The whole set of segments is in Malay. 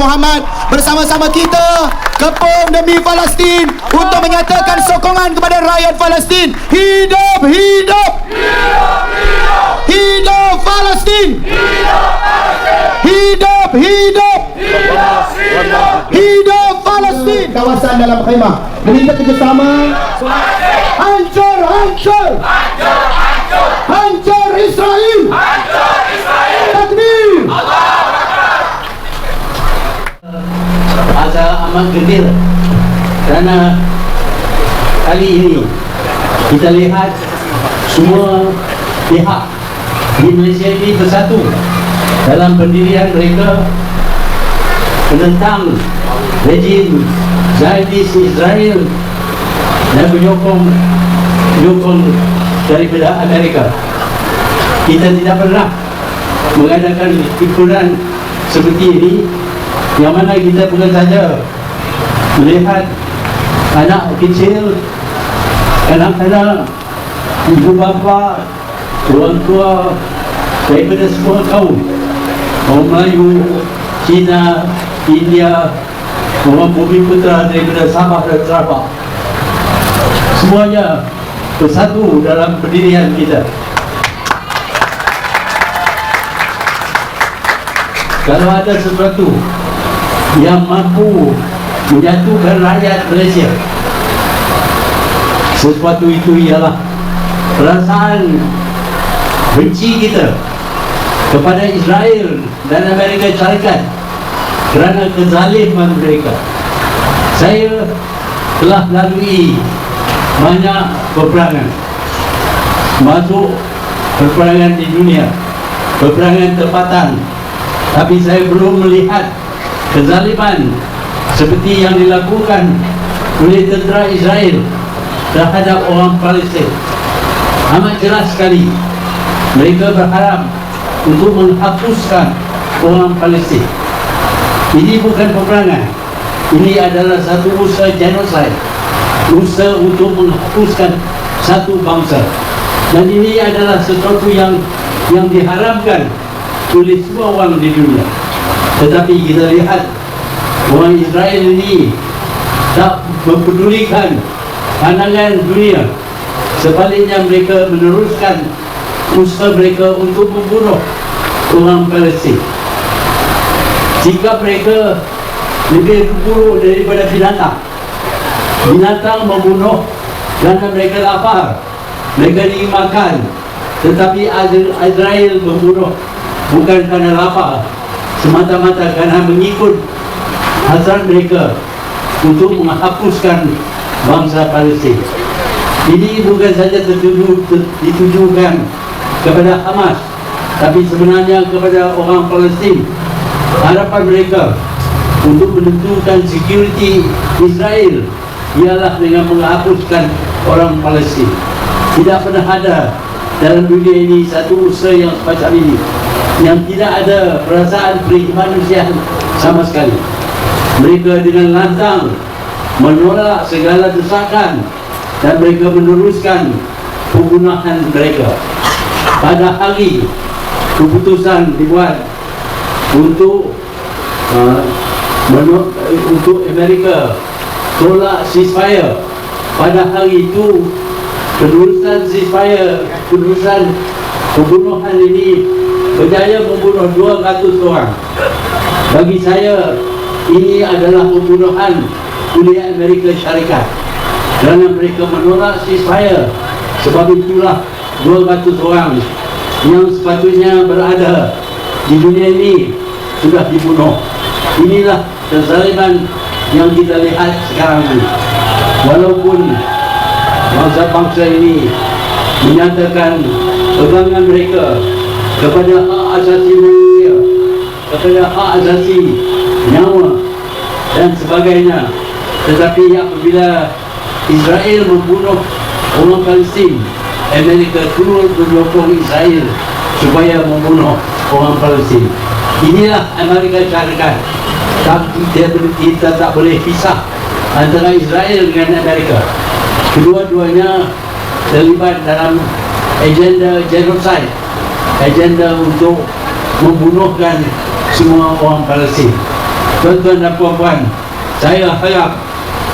Muhammad, bersama-sama kita kepung demi Palestin untuk menyatakan sokongan kepada rakyat Palestin. Hidup, hidup, hidup Palestin, hidup, hidup, hidup Palestin. Kawasan dalam khemah meminta kerjasama. Hancur, hancur, hancur Israel, takbir. Saya amat gembira kerana kali ini kita lihat semua pihak di Malaysia ini bersatu dalam pendirian mereka menentang rejim Zionis Israel dan menyokong daripada Amerika. Kita tidak pernah mengadakan himpunan seperti ini, yang mana kita bukan saja melihat anak kecil, anak-anak, ibu bapa, orang tua daripada semua kaum, orang Melayu, Cina, India, orang Bumi Putra daripada Sabah dan Sarawak, semuanya bersatu dalam pendirian kita. Kalau ada sesuatu yang mampu menyatukan rakyat Malaysia, sesuatu itu ialah perasaan benci kita kepada Israel dan Amerika Syarikat kerana kezaliman mereka. Saya telah melalui banyak peperangan, masuk peperangan di dunia, peperangan tempatan, tapi saya belum melihat kezaliman seperti yang dilakukan oleh tentera Israel terhadap orang Palestin. Amat jelas sekali mereka berharap untuk menghapuskan orang Palestin. Ini bukan peperangan, ini adalah satu usaha genosid, usaha untuk menghapuskan satu bangsa. Dan ini adalah sesuatu yang diharamkan oleh semua orang di dunia. Tetapi kita lihat orang Israel ini tak mempedulikan pandangan dunia. Sebaliknya mereka meneruskan usaha mereka untuk membunuh orang Palestin. Sikap mereka lebih buruk daripada binatang. Binatang membunuh kerana mereka lapar, mereka ingin makan. Tetapi Israel membunuh bukan kerana lapar, semata-mata kerana mengikut hasrat mereka untuk menghapuskan bangsa Palestin. Ini bukan saja ditujukan kepada Hamas, tapi sebenarnya kepada orang Palestin. Harapan mereka untuk menentukan security Israel ialah dengan menghapuskan orang Palestin. Tidak pernah ada dalam dunia ini satu usaha yang semacam ini, yang tidak ada perasaan kemanusiaan sama sekali. Mereka dengan lantang menolak segala desakan dan mereka meneruskan pembunuhan mereka. Pada hari keputusan dibuat untuk Amerika tolak ceasefire, pada hari itu penerusan ceasefire, penerusan pembunuhan ini berjaya membunuh 200 orang. Bagi saya ini adalah pembunuhan oleh Amerika Syarikat kerana mereka menolak ceasefire. Sebab itulah 200 orang yang sepatutnya berada di dunia ini sudah dibunuh. Inilah kezaliman yang kita lihat sekarang ini. Walaupun bangsa-bangsa ini menyatakan pegangan mereka kepada hak asasi manusia, kepada hak asasi nyawa dan sebagainya, tetapi apabila Israel membunuh orang Palestin, Amerika turut mendukung Israel supaya membunuh orang Palestin. Inilah Amerika Syarikat. Kita tak boleh pisah antara Israel dengan Amerika. Kedua-duanya terlibat dalam agenda genosid, agenda untuk membunuhkan semua orang Palestin. Tuan-tuan dan puan-puan, saya harap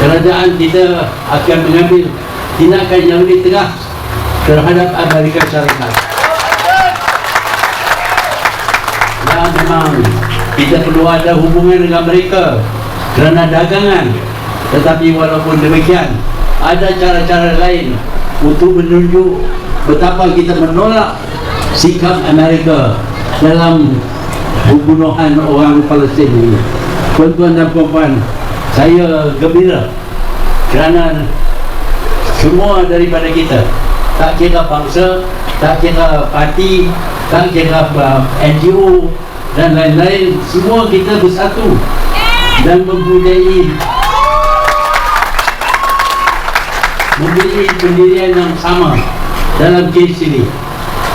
kerajaan kita akan mengambil tindakan yang lebih tegas terhadap Amerika Syarikat. Ya, memang kita perlu ada hubungan dengan mereka kerana dagangan, tetapi walaupun demikian ada cara-cara lain untuk menunjuk betapa kita menolak sikap Amerika dalam pembunuhan orang Palestin ini. Tuan-tuan dan puan-puan, saya gembira kerana semua daripada kita, tak kira bangsa, tak kira parti, tak kira NGO dan lain-lain, semua kita bersatu dan mempunyai pendirian yang sama dalam kes ini.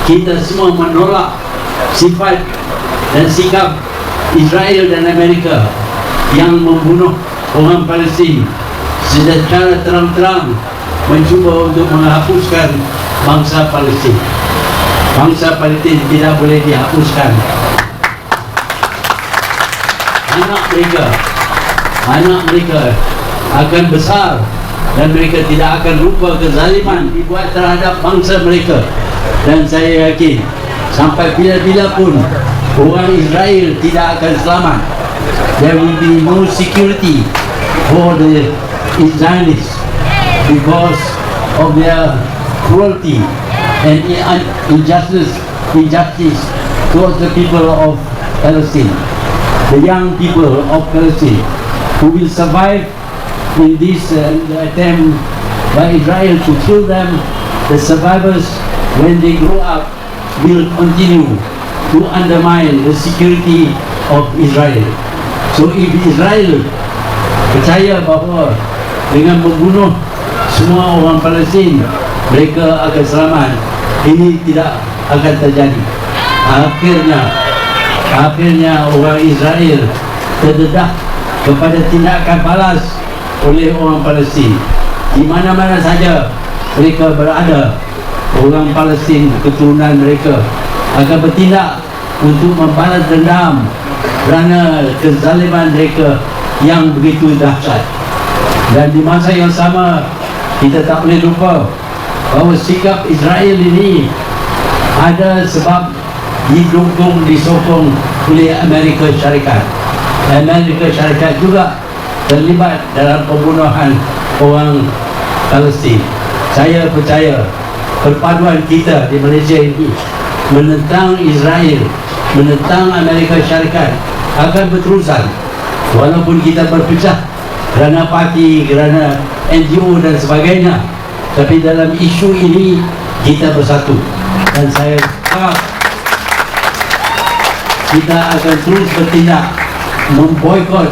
Kita semua menolak sifat dan sikap Israel dan Amerika yang membunuh orang Palestin secara terang-terang, mencuba untuk menghapuskan bangsa Palestin. Bangsa Palestin tidak boleh dihapuskan. Anak mereka akan besar dan mereka tidak akan lupa kezaliman dibuat terhadap bangsa mereka. Dan saya yakin sampai bila-bila pun orang Israel tidak akan selamat. There will be no security for the Zionists because of their cruelty and injustice towards the people of Palestine. The young people of Palestine who will survive in this attempt by Israel to kill them, the survivors, when they grow up, will continue to undermine the security of Israel. So if Israel percaya bahawa dengan membunuh semua orang Palestin mereka akan selamat, ini tidak akan terjadi. Akhirnya orang Israel terdedah kepada tindakan balas oleh orang Palestin. Di mana-mana saja mereka berada, orang Palestin keturunan mereka akan bertindak untuk membalas dendam kerana kezaliman mereka yang begitu dahsyat. Dan di masa yang sama kita tak boleh lupa bahawa sikap Israel ini ada sebab didukung, disokong oleh Amerika Syarikat. Amerika Syarikat juga terlibat dalam pembunuhan orang Palestin. Saya percaya perpaduan kita di Malaysia ini menentang Israel, menentang Amerika Syarikat akan berterusan walaupun kita berpecah kerana parti, kerana NGO dan sebagainya, tapi dalam isu ini kita bersatu. Dan saya harap kita akan terus bertindak memboikot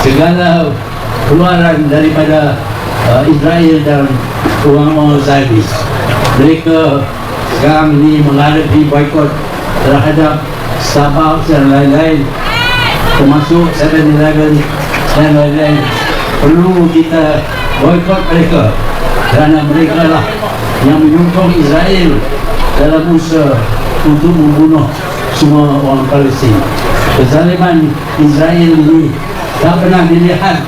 segala keluaran daripada Israel dan orang-orang Zionis. Mereka sekarang ini menghadapi boikot terhadap Starbucks dan lain-lain, termasuk 7-Eleven dan lain-lain. Perlu kita boikot mereka kerana mereka lah yang menyokong Israel dalam usaha untuk membunuh semua orang Palestin. Kezaliman Israel ini tak pernah dilihat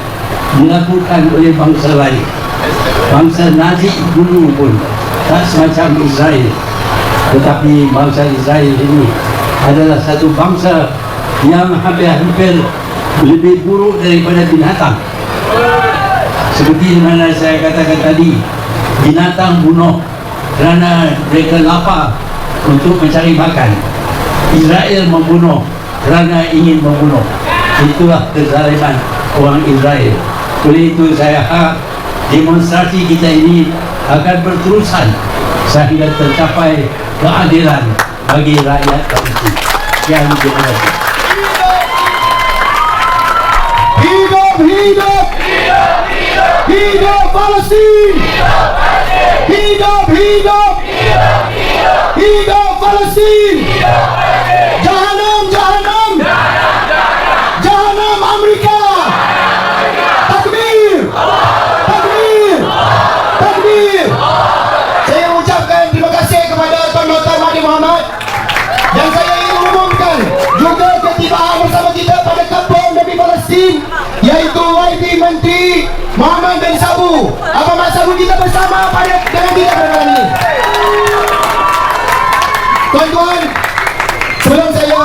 dilakukan oleh bangsa lain. Bangsa Nazi dulu pun tak semacam Israel, tetapi bangsa Israel ini adalah satu bangsa yang hampir-hampir lebih buruk daripada binatang. Seperti mana saya katakan tadi, binatang bunuh kerana mereka lapar untuk mencari makan. Israel membunuh kerana ingin membunuh. Itulah kezaliman orang Israel. Oleh itu saya harap demonstrasi kita ini akan berterusan sehingga tercapai keadilan bagi rakyat Palestin. Sekian, terima kasih. Hidup, hidup, hidup Palestin! Hidup, hidup, hidup Palestin! Jahanam, jahanam, jahanam Amerika! Takbir, takbir, takbir! Saya ucapkan terima kasih kepada Tuan Dr. Mahathir Mohamad, dan saya ingin umumkan juga ketibaan bersama kita pada kampung Nabi Palestin. Muhammad bin Sabu. Abang Mak Sabu kita bersama pada dengan kita pada malam ini. Tuan-tuan, sebelum saya